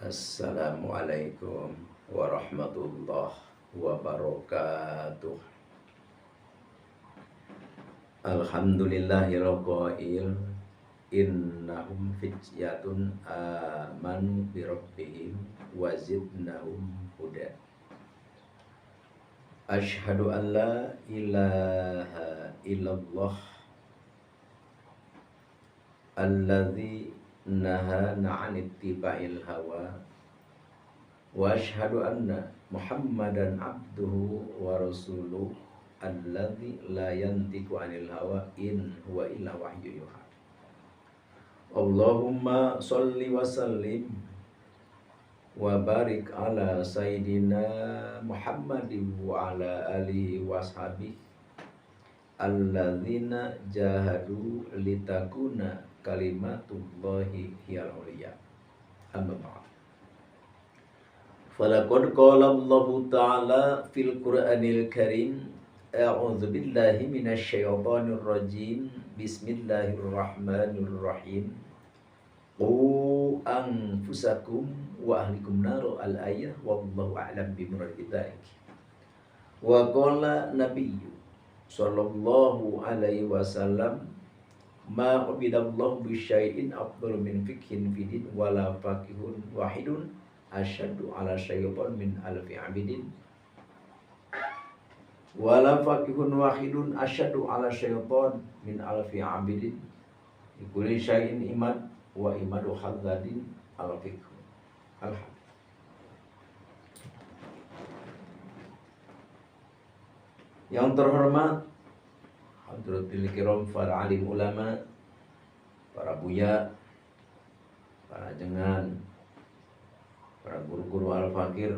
Assalamualaikum warahmatullahi wabarakatuh. Alhamdulillahirraqail innahum fityatun amanu birabbihim wa zidnahum huda. Asyhadu an la ilaha illallah alladzi nahana 'anit tiba'il hawa wa asyhadu anna Muhammadan abduhu wa rasuluh alladzi la yantiqu 'anil hawa in huwa illa wahyu yuha. Allahumma sholli wa sallim wa barik ala sayyidina Muhammadin wa ala alihi washabihi alladzina jahadu litakuna kalimatullahi hiyal ulya. Amma ba'd. Falaqad qala Allahu ta'ala fil Qur'anil Karim, a'udzu billahi minasy syaithanir rajim. Bismillahirrahmanirrahim. Qu anfusakum wa ahlikum nar al-ayah wallahu a'lam bimurad dzalik. Wa qala nabiyyu sallallahu alaihi wasallam, ma ubidallahu bisyai'in afdalu min fikhin fidin wala faqihun wahidun asyaddu ala syaitan min alfi abidin wala faqihun wahidun asyaddu ala syaitan min alfi abidin likulli syai'in imad wa imadu hadzadin al fiqhu al hadis. Yang terhormat Hadratil Kiram, para alim ulama, para buya, para jengan, para guru-guru al-fakir,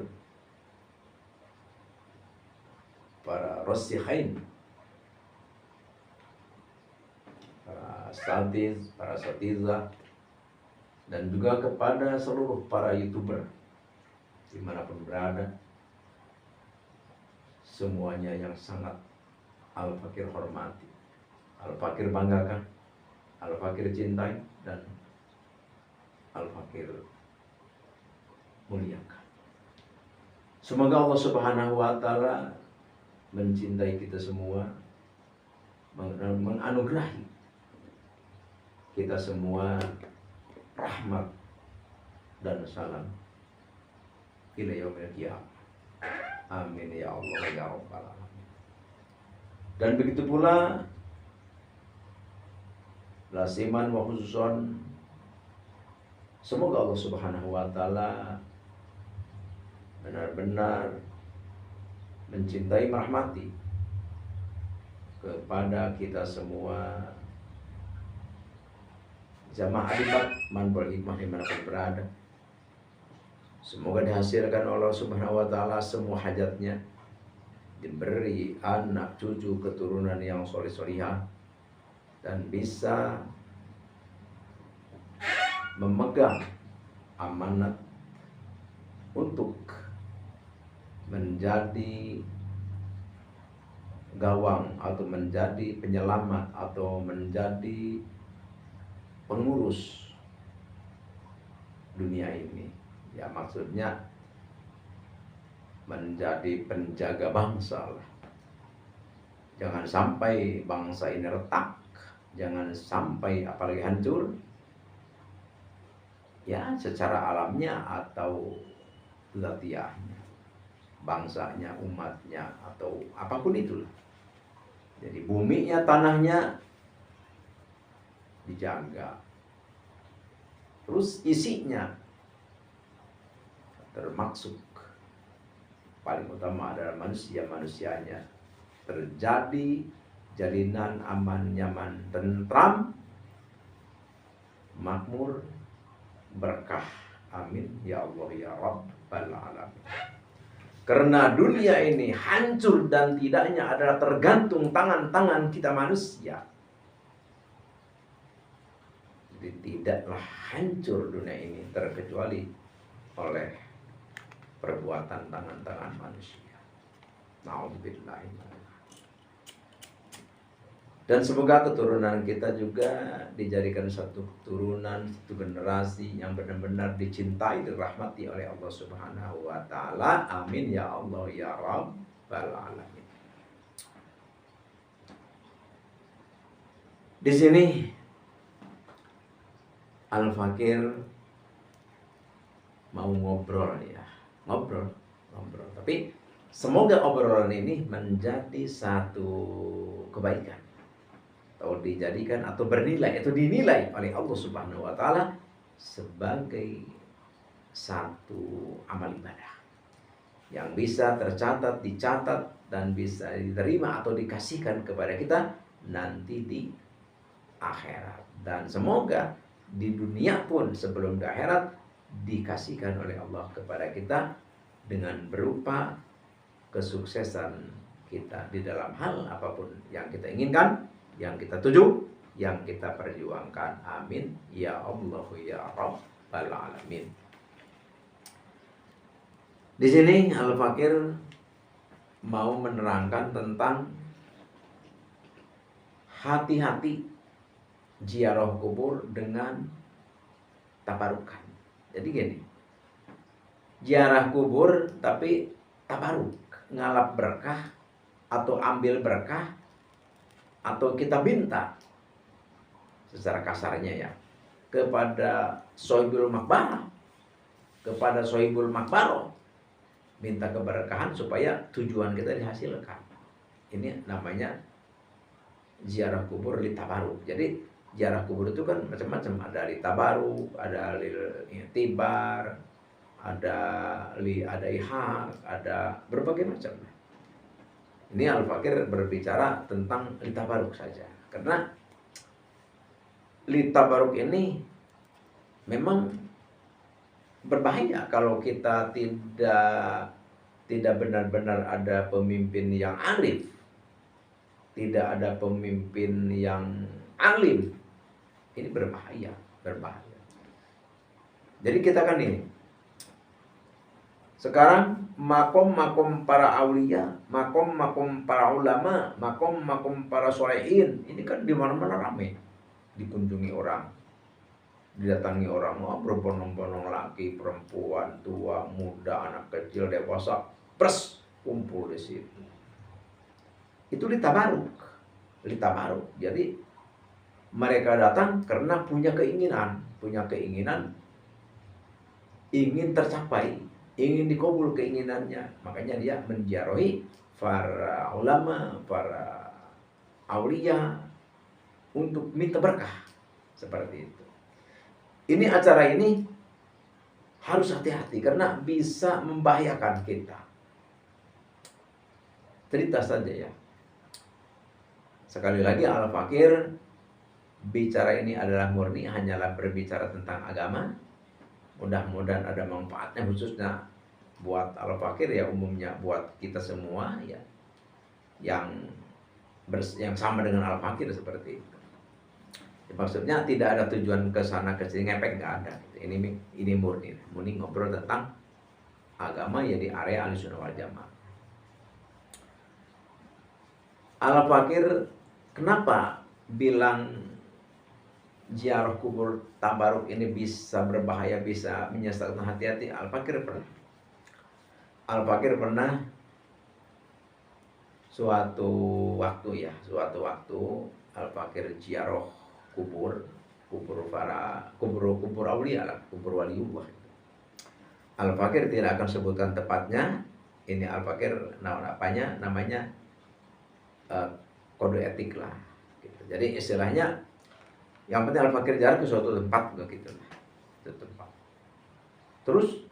para rasikhain, para asatiz, para asatizah, dan juga kepada seluruh para YouTuber dimanapun berada, semuanya yang sangat Al-Fakir hormati, Al-Fakir banggakan, Al-Fakir cintai, dan Al-Fakir muliakan. Semoga Allah Subhanahu wa Ta'ala mencintai kita semua, menganugerahi kita semua rahmat dan salam ila yaumil qiyamah. Amin ya Allah ya Rabbal alamin. Dan begitu pula lasiman wa khususon, semoga Allah Subhanahu wa Ta'ala benar-benar mencintai, merahmati kepada kita semua jamaah adibat manbul hikmah dimanapun berada. Semoga dihasilkan Allah Subhanahu wa Ta'ala semua hajatnya, diberi anak, cucu, keturunan yang soleh-solihah, dan bisa memegang amanat untuk menjadi gawang atau menjadi penyelamat atau menjadi pengurus dunia ini. Ya, maksudnya menjadi penjaga bangsa lah. Jangan sampai bangsa ini retak, jangan sampai apalagi hancur, ya secara alamnya atau latihannya, bangsanya, umatnya, atau apapun itulah. Jadi buminya, tanahnya dijaga, terus isinya termaksud paling utama adalah manusianya, terjadi jalinan aman, nyaman, tentram, makmur, berkah. Amin ya Allah ya Rabbal alamin. Karena dunia ini hancur dan tidaknya adalah tergantung tangan-tangan kita manusia. Jadi tidaklah hancur dunia ini terkecuali oleh perbuatan tangan-tangan manusia. Na'udzubillah. Dan semoga keturunan kita juga dijadikan satu keturunan, satu generasi yang benar-benar dicintai, dirahmati oleh Allah Subhanahu wa taala. Amin ya Allah ya rabbal alamin. Di sini Al-Fakir mau ngobrol ya, ngobrol. Tapi semoga obrolan ini menjadi satu kebaikan, atau dijadikan atau bernilai atau dinilai oleh Allah Subhanahu wa taala sebagai satu amal ibadah yang bisa tercatat, dicatat dan bisa diterima atau dikasihkan kepada kita nanti di akhirat. Dan semoga di dunia pun sebelum di akhirat dikasihkan oleh Allah kepada kita dengan berupa kesuksesan kita di dalam hal apapun yang kita inginkan, yang kita tuju, yang kita perjuangkan. Amin ya Allah ya rabbal alamin. Di sini Al-Fakir mau menerangkan tentang hati-hati ziarah kubur dengan tabarukan. Jadi gini, ziarah kubur tapi tabaruk, ngalap berkah atau ambil berkah, atau kita minta secara kasarnya ya kepada sohibul makbarah, kepada sohibul makbaro, minta keberkahan supaya tujuan kita dihasilkan. Ini namanya ziarah kubur li tabaruk. Jadi ziarah kubur itu kan macam-macam, ada li tabaruk, ada li tibar, ada li adaiha, ada berbagai macam. Ini Al-Fakir berbicara tentang li tabaruk saja, karena li tabaruk ini memang berbahaya kalau kita tidak benar-benar ada pemimpin yang arif, tidak ada pemimpin yang alim. Ini berbahaya. Jadi kita kan ini sekarang makom para aulia, makom para ulama, makom para solehin, ini kan di mana-mana ramai, dikunjungi orang, didatangi orang, berbondong-bondong laki, perempuan, tua, muda, anak kecil, dewasa, pers kumpul di situ. Itu litabaruk. Jadi mereka datang karena punya keinginan ingin tercapai, ingin dikabul keinginannya. Makanya dia menziarahi para ulama, para aulia untuk minta berkah seperti itu. Ini acara ini harus hati-hati karena bisa membahayakan kita. Cerita saja ya. Sekali lagi Al-Fakir bicara ini adalah murni hanyalah berbicara tentang agama. Mudah-mudahan ada manfaatnya, khususnya buat Al-Fakir ya, umumnya buat kita semua ya, yang sama dengan Al-Fakir seperti itu. Maksudnya tidak ada tujuan ke sana ke sini ngepek, nggak ada. Ini murni ngobrol tentang agama ya di area Ahlussunnah wal Jamaah. Al-Fakir kenapa bilang ziarah kubur tabaruk ini bisa berbahaya, bisa menyesatkan? Hati-hati. Al-Fakir pernah suatu waktu Al-Fakir ziarah kubur aulia lah, kubur waliullah. Al-Fakir tidak akan sebutkan tepatnya. Ini Al-Fakir namanya kode etik lah gitu. Jadi istilahnya yang penting Al-Fakir ziarah ke suatu tempat begitu. Terus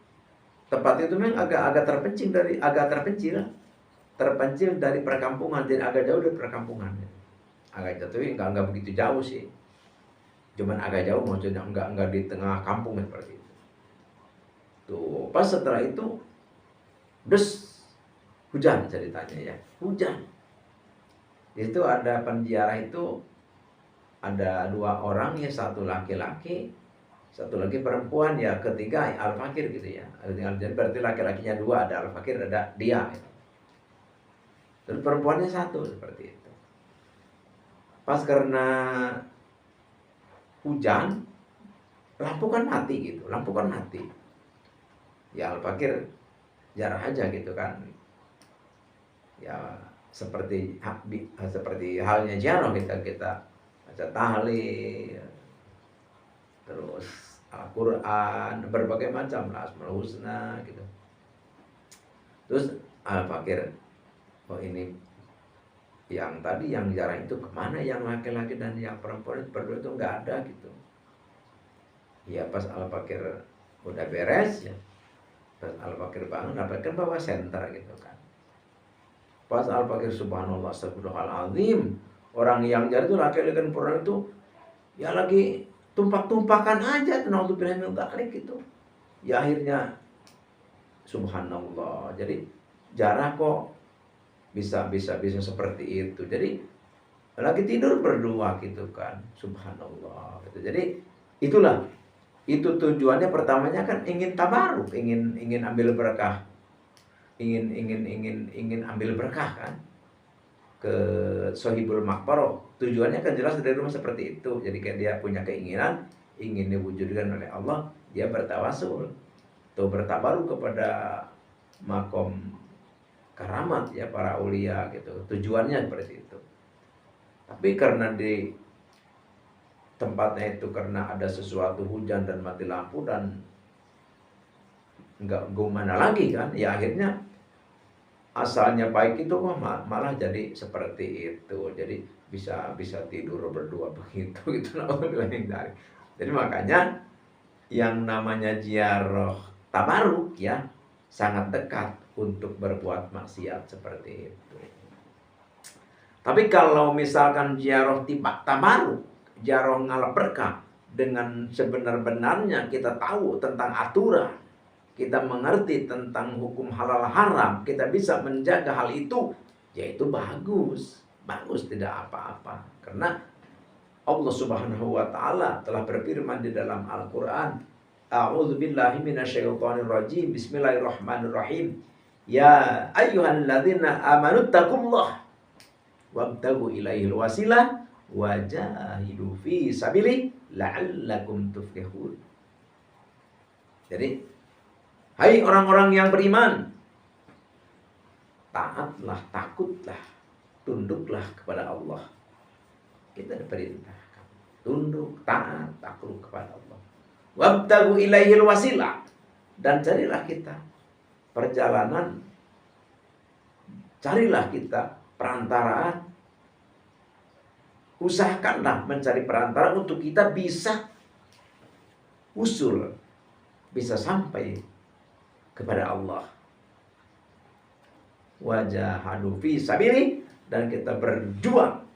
tempat itu memang agak terpencil dari perkampungan, jadi agak jauh dari perkampungan. Agak jauh, tapi enggak begitu jauh sih. Cuman agak jauh, maksudnya enggak di tengah kampung seperti itu. Tuh, pas setelah itu hujan ceritanya ya. Hujan. Di situ ada penziarah itu ada 2 orang ya, satu laki-laki, satu lagi perempuan ya, ketiga Al-Fakir gitu ya. Jadi berarti laki-lakinya 2, ada Al-Fakir, ada dia gitu. Terus perempuannya 1 seperti itu. Pas karena hujan, lampu kan mati gitu, lampu kan mati. Ya Al-Fakir jarah aja gitu kan. Ya seperti halnya jarah kita baca tahlil, terus Al-Quran, berbagai macam lah, Asmaul Husna gitu. Terus Al-Fakir, oh ini yang tadi yang jarang itu kemana, yang laki-laki dan yang perempuan itu berdua itu nggak ada gitu. Ya pas Al-Fakir udah beres ya, pas Al-Fakir bangun, Al-Fakir bawa senter gitu kan. Pas Al-Fakir subhanallah astagfirullahaladzim, orang yang jarang itu laki-laki dan perempuan itu ya lagi tumpak-tumpakan aja, naudzubillah min dzalik gitu. Ya akhirnya subhanallah, jadi jarang kok bisa seperti itu. Jadi lagi tidur berdua gitu kan, subhanallah gitu. Jadi itulah, itu tujuannya pertamanya kan ingin tabaruk, ingin ambil berkah, ingin ambil berkah kan ke Sohibul Makbaro. Tujuannya kan jelas dari rumah seperti itu. Jadi kayak dia punya keinginan ingin diwujudkan oleh Allah, dia bertawasul atau bertabaruk kepada makom karamat ya para aulia gitu. Tujuannya seperti itu. Tapi karena di tempatnya itu karena ada sesuatu hujan dan mati lampu dan nggak gimana lagi kan, ya akhirnya asalnya baik itu kok malah jadi seperti itu. Jadi bisa tidur berdua begitu gitu. Jadi makanya yang namanya ziarah tabaruk ya sangat dekat untuk berbuat maksiat seperti itu. Tapi kalau misalkan ziarah tabaruk, ziarah ngalap berkah, dengan sebenar-benarnya kita tahu tentang aturan, kita mengerti tentang hukum halal haram, kita bisa menjaga hal itu, yaitu bagus, tidak apa-apa. Karena Allah Subhanahu wa taala telah berfirman di dalam Al-Qur'an, A'udzubillahi minasyaitonirrajim, bismillahirrahmanirrahim. Ya ayyuhalladzina amanu taqullaha wabtagu ilaihil wasilah wajahidu fi sabili la'allakum tuflihun. Jadi, hai orang-orang yang beriman, taatlah, takutlah, tunduklah kepada Allah. Kita diperintahkan tunduk, taat, takut kepada Allah. Wabtagu ilaihil wasilah, dan carilah kita perjalanan, carilah kita perantaraan. Usahakanlah mencari perantara untuk kita bisa usul, bisa sampai kepada Allah. Wajahadu fi sabili, dan kita berjuang,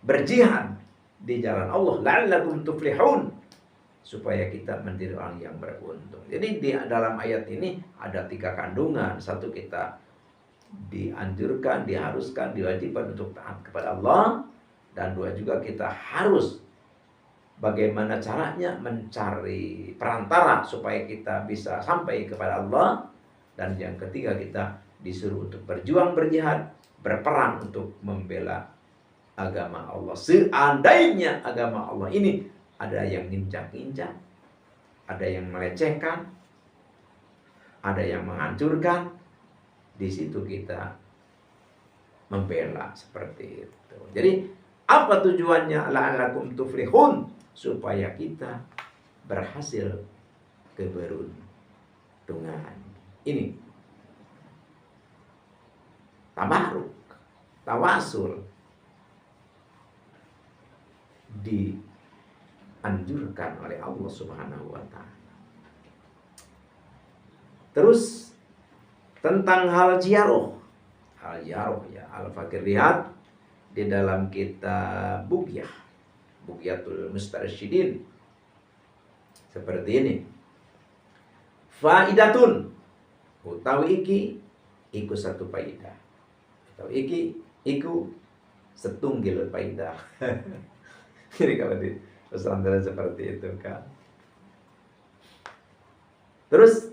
berjihad di jalan Allah, la'allakum tuflihun, supaya kita menjadi orang yang beruntung. Jadi di dalam ayat ini ada 3 kandungan. Satu, kita dianjurkan, diharuskan, diwajibkan untuk taat kepada Allah. Dan 2 juga kita harus bagaimana caranya mencari perantara supaya kita bisa sampai kepada Allah. Dan yang ketiga, kita disuruh untuk berjuang, berjihad, berperang untuk membela agama Allah. Seandainya agama Allah ini ada yang nginjak-injak, ada yang melecehkan, ada yang menghancurkan, di situ kita membela seperti itu. Jadi apa tujuannya? La'allakum tuflihun, supaya kita berhasil keberuntungan. Ini tabaruk, tawasul dianjurkan oleh Allah Subhanahu wa taala. Terus tentang hal ziarah ya, Al-Fakir lihat di dalam kitab Bughyatul Mustarsyidin seperti ini. Faidatun, utawi iki iku satu faidah, utawi iki iku setunggil faidah. Jadi kalau di pesantren seperti itu kan. Terus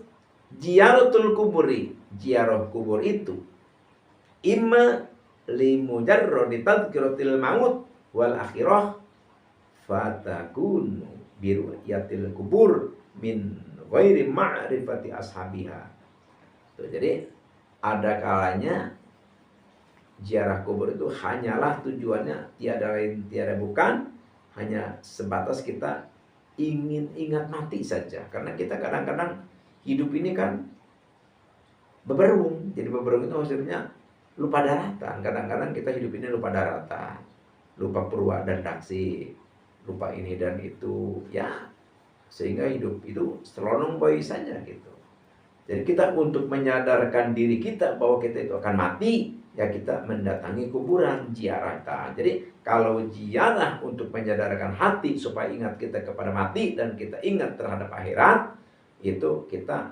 ziaratul kuburi, ziarah kubur itu imma limujarradi tadhkiratil maut wal akhirah fatakunu biru'yatil kubur min ghairi ma'rifati ashabiha. Tuh, jadi ada kalanya ziarah kubur itu hanyalah tujuannya tiada lain tiada bukan hanya sebatas kita ingin ingat mati saja. Karena kita kadang-kadang hidup ini kan beberung. Jadi beberung itu maksudnya lupa daratan. Kadang-kadang kita hidup ini lupa daratan, lupa purwa dan daksi, lupa ini dan itu, ya, sehingga hidup itu selonong boy saja gitu. Jadi kita untuk menyadarkan diri kita bahwa kita itu akan mati, ya kita mendatangi kuburan, ziarah. Jadi kalau ziarah untuk menyadarkan hati supaya ingat kita kepada mati dan kita ingat terhadap akhirat, itu kita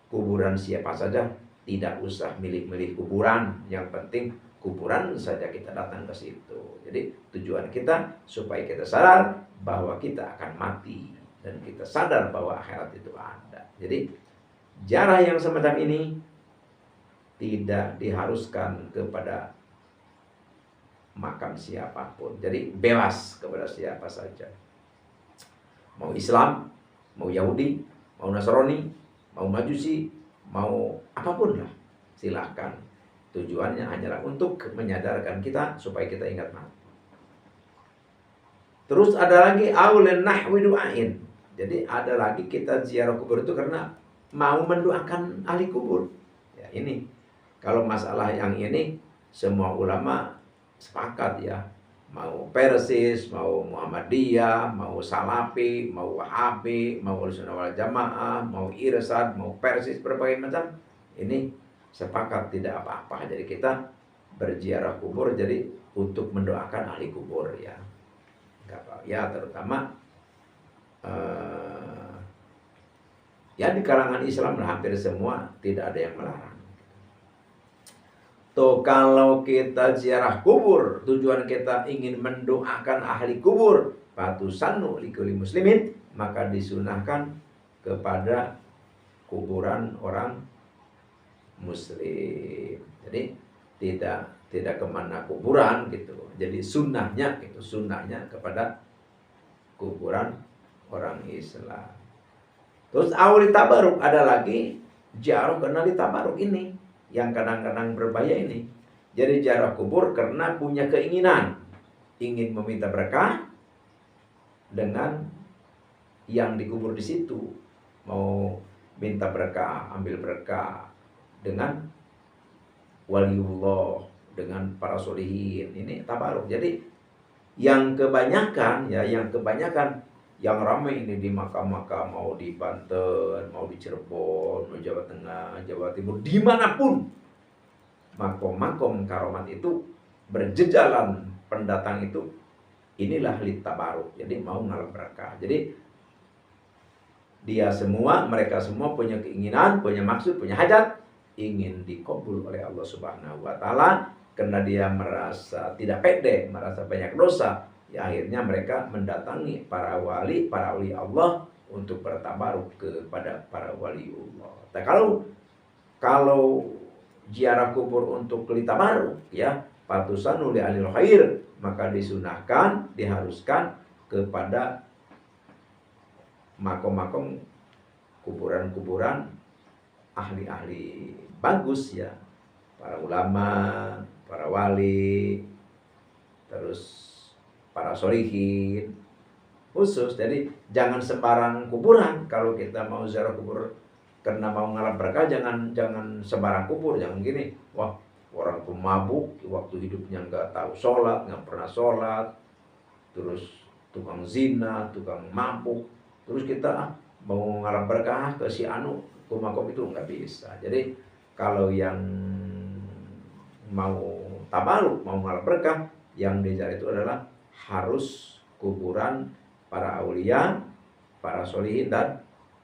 kuburan siapa saja, tidak usah milih-milih kuburan, yang penting kuburan saja kita datang ke situ. Jadi tujuan kita supaya kita sadar bahwa kita akan mati dan kita sadar bahwa akhirat itu ada. Jadi ziarah yang semacam ini tidak diharuskan kepada makam siapapun. Jadi bebas kepada siapa saja. Mau Islam, mau Yahudi, mau Nasrani, mau Majusi, mau apapun lah, silakan. Tujuannya hanyalah untuk menyadarkan kita supaya kita ingat mati. Terus ada lagi aulen nahwi du'ain. Jadi ada lagi kita ziarah kubur itu karena mau mendoakan ahli kubur. Ya, ini kalau masalah yang ini semua ulama sepakat ya. Mau Persis, mau Muhammadiyah, mau Salafi, mau Wahabi, mau Ahlussunnah wal Jamaah, mau Irsad, mau Persis, berbagai macam. Ini sepakat tidak apa-apa. Jadi kita berziarah kubur jadi untuk mendoakan ahli kubur ya. Enggak apa. Ya terutama ya di kalangan Islam hampir semua tidak ada yang melarang. Tuh kalau kita ziarah kubur, tujuan kita ingin mendoakan ahli kubur, patusannu likulli muslimin, maka disunahkan kepada kuburan orang muslim. Jadi tidak kemana kuburan gitu. Jadi sunnahnya itu sunnahnya kepada kuburan orang Islam. Terus awli tabaruk, ada lagi ziarah karena di tabaruk ini yang kadang-kadang berbahaya ini. Jadi ziarah kubur karena punya keinginan ingin meminta berkah dengan yang dikubur di situ, mau minta berkah, ambil berkah dengan waliullah, dengan para solihin. Ini tabaruk. Jadi yang kebanyakan yang ramai ini di makam-makam, mau di Banten, mau di Cirebon, mau Jawa Tengah, Jawa Timur, dimanapun makom-makom karomat itu berjejalan pendatang itu, inilah lit tabaruk. Jadi mau ngalap berkah. Jadi mereka semua punya keinginan, punya maksud, punya hajat, ingin dikabul oleh Allah Subhanahu wa taala, karena dia merasa tidak pede, merasa banyak dosa. Ya, akhirnya mereka mendatangi para wali Allah untuk bertabaruk kepada para waliullah. Nah, kalau ziarah kubur untuk litabaruk ya, patusannu li alil khair, maka disunahkan, diharuskan kepada makom-makom kuburan-kuburan ahli-ahli bagus ya, para ulama, para wali, terus para solihin khusus. Jadi jangan sembarang kuburan. Kalau kita mau ziarah kubur karena mau ngalap berkah, jangan sembarang kubur. Jangan gini, wah orang pemabuk waktu hidupnya nggak tahu sholat, nggak pernah sholat, terus tukang zina, tukang mabuk, terus kita mau ngalap berkah ke si anu, ke makom itu nggak bisa. Jadi kalau yang mau tabaruk, mau ngalap berkah, yang dicari itu adalah harus kuburan para aulia, para solihin dan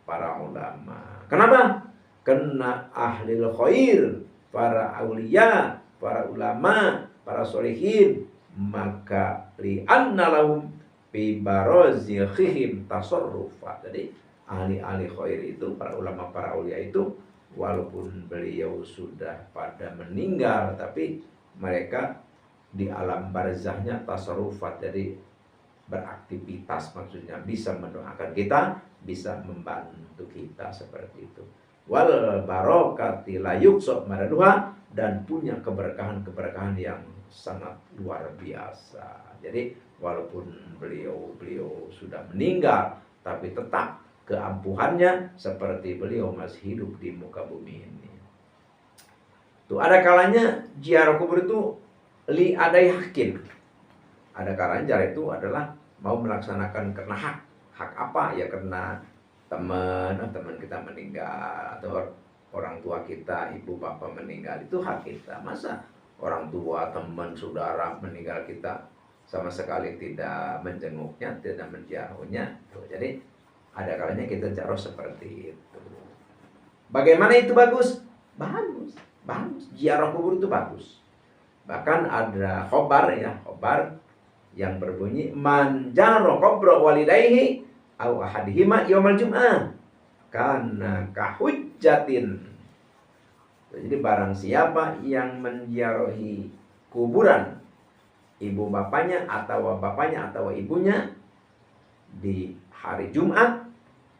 para ulama. Kenapa? Karena ahli khair, para aulia, para ulama, para solihin, maka li'anna lahum fi barazikhihim tasarrufa. Jadi ahli-ahli khair itu, para ulama, para aulia itu, walaupun beliau sudah pada meninggal, tapi mereka di alam barzahnya tasarrufat, jadi beraktivitas, maksudnya bisa mendoakan kita, bisa membantu kita seperti itu. Wal barokati la yuqsa maraduha, dan punya keberkahan yang sangat luar biasa. Jadi walaupun beliau sudah meninggal, tapi tetap keampuhannya seperti beliau masih hidup di muka bumi ini. Tuh ada kalanya ziarah kubur itu li adai hakin. Ada kalanya ziarah itu adalah mau melaksanakan karena hak apa ya, karena teman kita meninggal, atau orang tua kita, ibu bapak meninggal, itu hak kita. Masa orang tua, teman, saudara meninggal kita sama sekali tidak menjenguknya, tidak menziarahinya. Jadi ada kalanya kita ziarah seperti itu. Bagaimana itu bagus? Bagus. Ziarah kubur itu bagus. Bahkan ada khobar yang berbunyi man jaro qabra walidayhi au ahadihima yaumal jum'ah kana kahujjatin. Jadi barang siapa yang menziarahi kuburan ibu bapaknya atau ibunya di hari Jumat,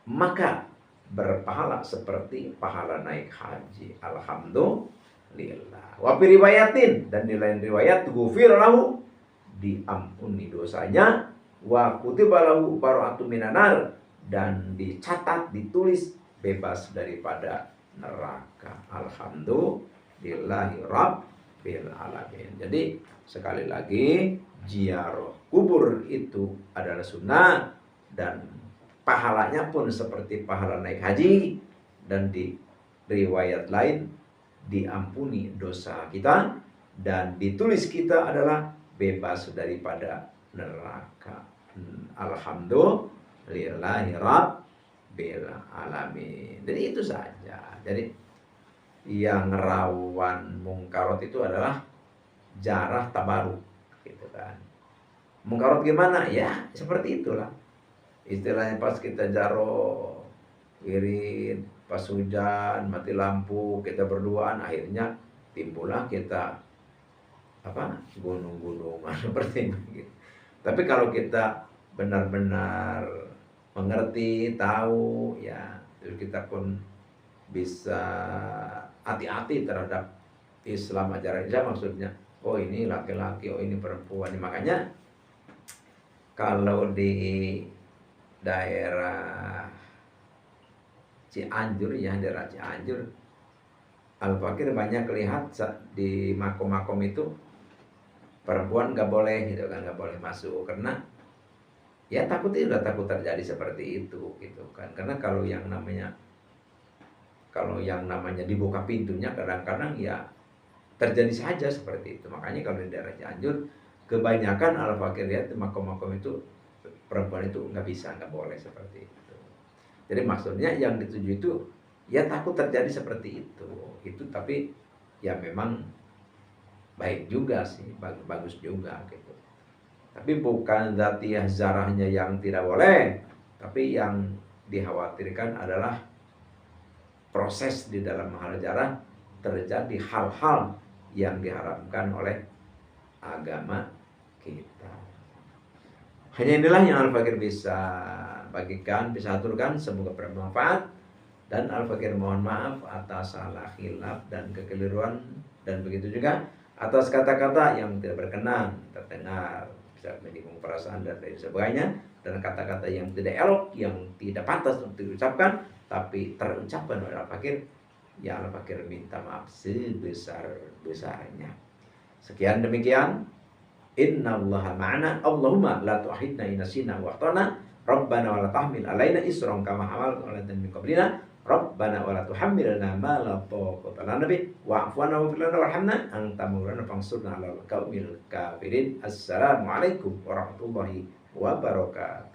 maka berpahala seperti pahala naik haji. Alhamdulillah. Wa fi riwayatin, dan di lain riwayat ghufir lahu, diampuni dosanya, wa kutiba lahu bara'atun minanar, dan dicatat, ditulis bebas daripada neraka. Alhamdulillahi rabbil alamin. Jadi sekali lagi ziarah kubur itu adalah sunnah, dan pahalanya pun seperti pahala naik haji, dan di riwayat lain diampuni dosa kita, dan ditulis kita adalah bebas daripada neraka. Alhamdulillahi rabbil alamin. Jadi itu saja. Jadi yang rawan mungkarot itu adalah jarah tabaruk, gitu kan. Mungkarot gimana? Ya seperti itulah. Istilahnya pas kita jaro wirid, pas hujan, mati lampu, kita berduaan, akhirnya timbullah kita gunung-gunungan seperti itu. Tapi kalau kita benar-benar mengerti, tahu, ya kita pun bisa hati-hati terhadap Islam, ajaran Islam, maksudnya oh ini laki-laki, oh ini perempuan. Makanya kalau di daerah Cianjur, daerah Cianjur, Al-Fakir banyak lihat di makom-makom itu perempuan nggak boleh, gitu kan, nggak boleh masuk, karena ya takut takut terjadi seperti itu, gitu kan. Karena kalau yang namanya dibuka pintunya, kadang-kadang ya terjadi saja seperti itu. Makanya kalau di daerah Cianjur kebanyakan Al-Fakir lihat makom-makom itu perempuan itu nggak boleh seperti itu. Jadi maksudnya yang dituju itu ya takut terjadi seperti itu. Tapi ya memang baik juga sih, bagus juga gitu. Tapi bukan zatiyah zarahnya yang tidak boleh, tapi yang dikhawatirkan adalah proses di dalam hal zarah terjadi hal-hal yang diharamkan oleh agama kita. Hanya inilah yang Al-Fakir bisa bagikan, bisa aturkan, semoga bermanfaat. Dan Al-Fakir mohon maaf atas salah khilaf dan kekeliruan, dan begitu juga atas kata-kata yang tidak berkenan terdengar, bisa menyinggung perasaan dan lain sebagainya, dan kata-kata yang tidak elok, yang tidak pantas untuk diucapkan tapi terucapkan oleh Al-Fakir, ya Al-Fakir minta maaf sebesar-besarnya. Sekian demikian. Innallaha ma'ana, Allahumma la tu'ahidna in nasina wa akhtana, Rabbana wa la tahmil alaina isran kama hamaltu 'ala alladziina min qablina, Rabbana wa la tuhammilna ma la taqata lana bih, wa'fu 'anna waghfir lana warhamna anta maulana fansurna 'alal qaumil kafirin. Assalamualaikum warahmatullahi wabarakatuh.